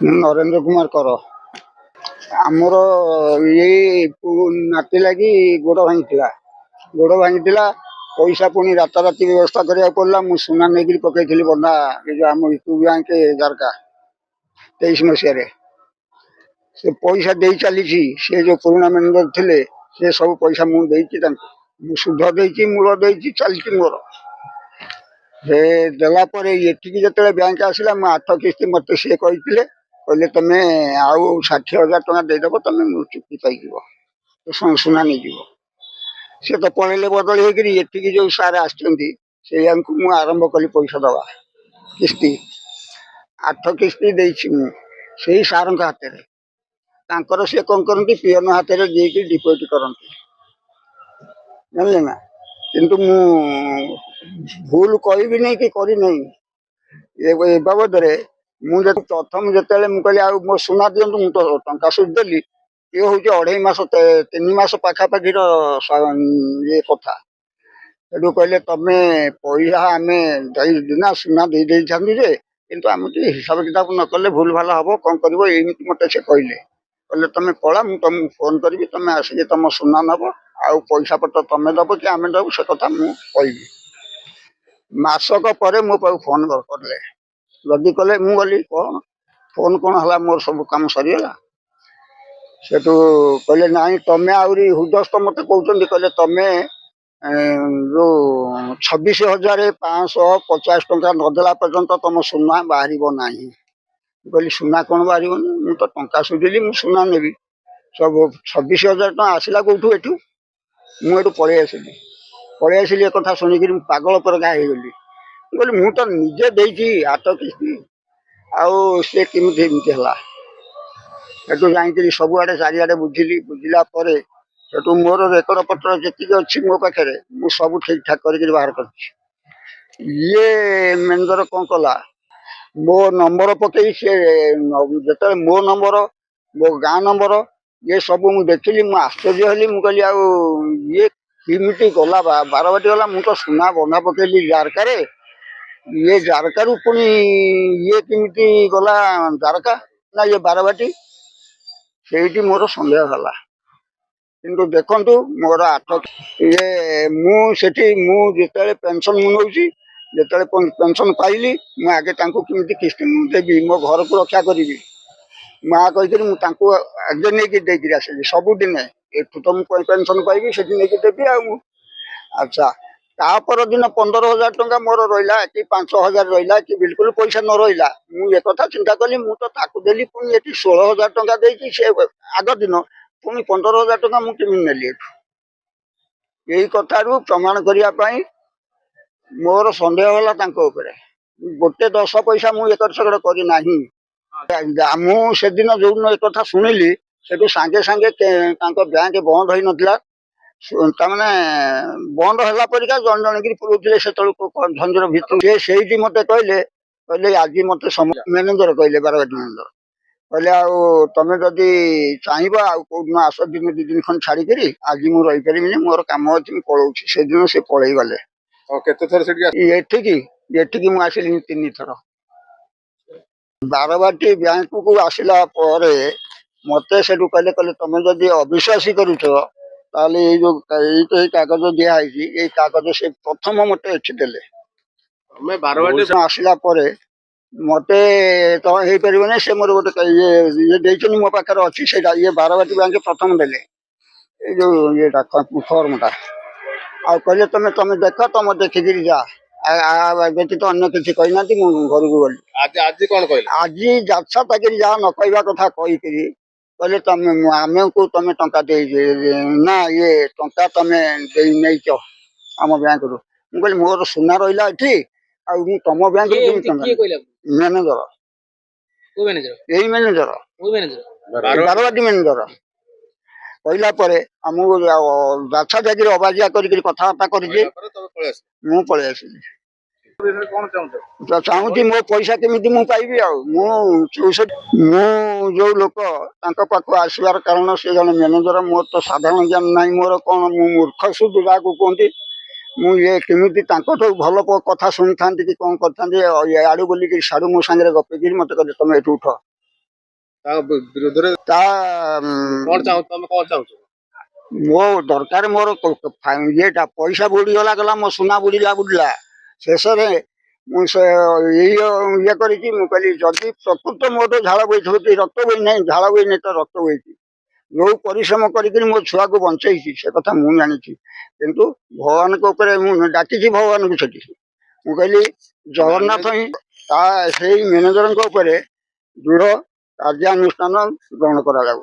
नरेंद्र कुमार कर आमर ये नाति लगी गोड़ भांगी पैसा पुणी राताराति व्यवस्था करा पड़ा मुझे सुना नहीं पकई बंधा ये आम यूको बैंक जारका 23 मसीह से पैसा दे चली सी जो पुराना मैनेजर थे से सब पैसा मुझे सुध दे मूल दे चलती मोर से देलापर ये जो बैंक आसला 8 किस्ती मत सी कहते कहले तुम्हें आउ 60,000 टका देदेव तुम चुक्ति पाई सुना नहीं सी तो पढ़े बदल होगी जो सार आसमु आरंभ कली पैसा दवा किस्ती 8 किस्ती से सार हाथ में सी कौन करती पीएन हाथ में दे डिपोजिट करती जानले ना किंतु मु भूल कही नहीं कि करी नहीं ये बाबद मुझे प्रथम जो कहली मो सुना दिंतु मुझे टा सुझदेली ये हूँ 2.5 मास 3 मास पाखापाखि ये कथा से कहले तुम्हें पैसा आम ना सुना दे जे किंतु आम हिसाब किताब न कले भूल भाल हम कौन कर मत से कहले तुम्हें पड़ा मुझे तुमको फोन करी तुम्हें आसिक तुम सुना नब आउ पैसा पत्र तुम्हें दब कि आम दबू से कथा मुझे मासक पर मो पाक फोन कले जदि कले मु गली कौन फोन कौन है मोर सब कम सरीगला से कहले ना तुम्हें आहरी हृदयस्थ मत कहते कहले तुम्हें जो 26,550 टका नदेला पर्यंत तुम सुना बाहर ना कहली सुना कौन बाहर मुझे तो टा सुझिली मुझे सुना नेबी सब 26,000 टका आसला कौटू एठू मुझे पलि आसली एक कथा शुणिक पागल पर गाँ गली कहली मुझे तो निजे देती 8 किस्ती आउ सी केमी जाइए सबुआड़े चारिआडे बुझिली बुझिला मोर रेकर्ड पत्र जी अच्छी मो पाखे मुझ सब ठीक ठाक कर बाहर कर ये मैनेजर कौन कला मो नंबर पकई सी जो मो नंबर मो गाँ नंबर ये सब मुझे देखिली मुझे आश्चर्य हली मुझे ये किमिटी गला बारबाटी गला मुझे तो सुना बंधा पकईली जारकार ये जारकार पुणी ये किमिटी गला जारका ना ये बारबाटी से मोर सन्देह है किंतु देखु मोर 8 ये मुझे जिते पेंशन मुझे जो पेंशन पाइली मुझे आगे किमिटी किस्ती देवी मो घर को रक्षा करी माँ कही आगे नहीं देकर आसली सबुदिन एठू तो मुझे पेंशन पाइबी से नहीं देवी अच्छा तापर दिन 15,000 टका मोर रहा कि 5,000 रहा कि बिल्कुल पैसा न रहा मुझे कथा चिंता कली मुझे देली पुणी ये 16,000 टका देती से आग दिन पुणी 15,000 टका मुझे नेली यही कथा प्रमाण करने मोर सन्देह है गोटे 10 पैसा मुझे एकड़ सकड़ करना मुझे जो एक कथा शुणिली से सांगे सांगे बैंक बंद हो नाला तमाने बंद है परिका जन जन की पुरोले से झंझर भितर से मत कहले कहले आज मत मैनेजर कहले बारबाटी मैनेजर कहले तुम जदि चाहब आउन आस दिन 2 दिन खंड छाड़ी आज मुझे रही पारि मोर कम अच्छी पलाऊँ से दिन से पलि गले एठिकी मुझे आसली 3 थर बारबाटी बैंक को आसला मत से कहले कहले तुम जदि अविश्वासी करुच ताले जो कागज दिखाई ये कागज से प्रथम मत एठी देले मैं बारबाटी आसला मत तो हो पारे से मोर गोटे ये मो पाखे अच्छी से ये बारबाटी बैंक प्रथम देले जो ये फर्मटा आ कहले तुम तुम देख तुम देखिक जा व्यतीत अन्य किसी कहना घर को गली आज जाचा ताकि जा न कहवा कथा कहीकि कहले तुम आम को तुम टा दे ना ये टा तुम नहीं आम बैंक रू मुझे मोर सुना रहा ये तुम बैंक मैनेजर यही मैनेजर बारबाटी मैनेजर कहला आमको जाछा जागिर अबाजिया कथबार्ता कर पलि आसली चाहूँ मो पैसा केमी मु पाइबी जो लोक पाख आसबार कारण से जन मैनेजर मोर तो साधारण ज्ञान ना मोर कौन मूर्ख सुध जहाँ कहते मुझे केमी भल कथा शुणी था कि कौन करते आड़ू बोलिक साड़ू मो सागर गपिक मत कहते तुम ये उठ ବିରୋଧରେ ତା କଣ ଚାହୁଁ ତମେ କଣ ଚାହୁଁଛ? ମୋ ଦରକାର ମୋର ଇଏଟା ପଇସା ବୁଡ଼ିଗଲା ଗଲା ମୋ ସୁନା ବୁଡ଼ିଲା ଶେଷରେ ମୁଁ ସେ ଇଏ କରିକି ମୁଁ କହିଲି ଯଦି ପ୍ରକୃତ ମୋର ଝାଳ ବୋଇଥିବ କି ରକ୍ତ ବୋହି ନାହିଁ, ଝାଳ ବୋହି ନାହିଁ ତ ରକ୍ତ ବୋହିଛି, ଯୋଉ ପରିଶ୍ରମ କରିକିରି ମୋ ଛୁଆକୁ ବଞ୍ଚେଇଛି ସେ କଥା ମୁଁ ଜାଣିଛି, କିନ୍ତୁ ଭଗବାନଙ୍କ ଉପରେ ମୁଁ ଡାକିଛି ଭଗବାନଙ୍କୁ ସେଠି ମୁଁ କହିଲି ଜଗନ୍ନାଥ ହିଁ ତା ସେଇ ମ୍ୟାନେଜରଙ୍କ ଉପରେ ଦୃଢ଼ କାର୍ଯ୍ୟାନୁଷ୍ଠାନ ଗ୍ରହଣ କରାଯାଉ।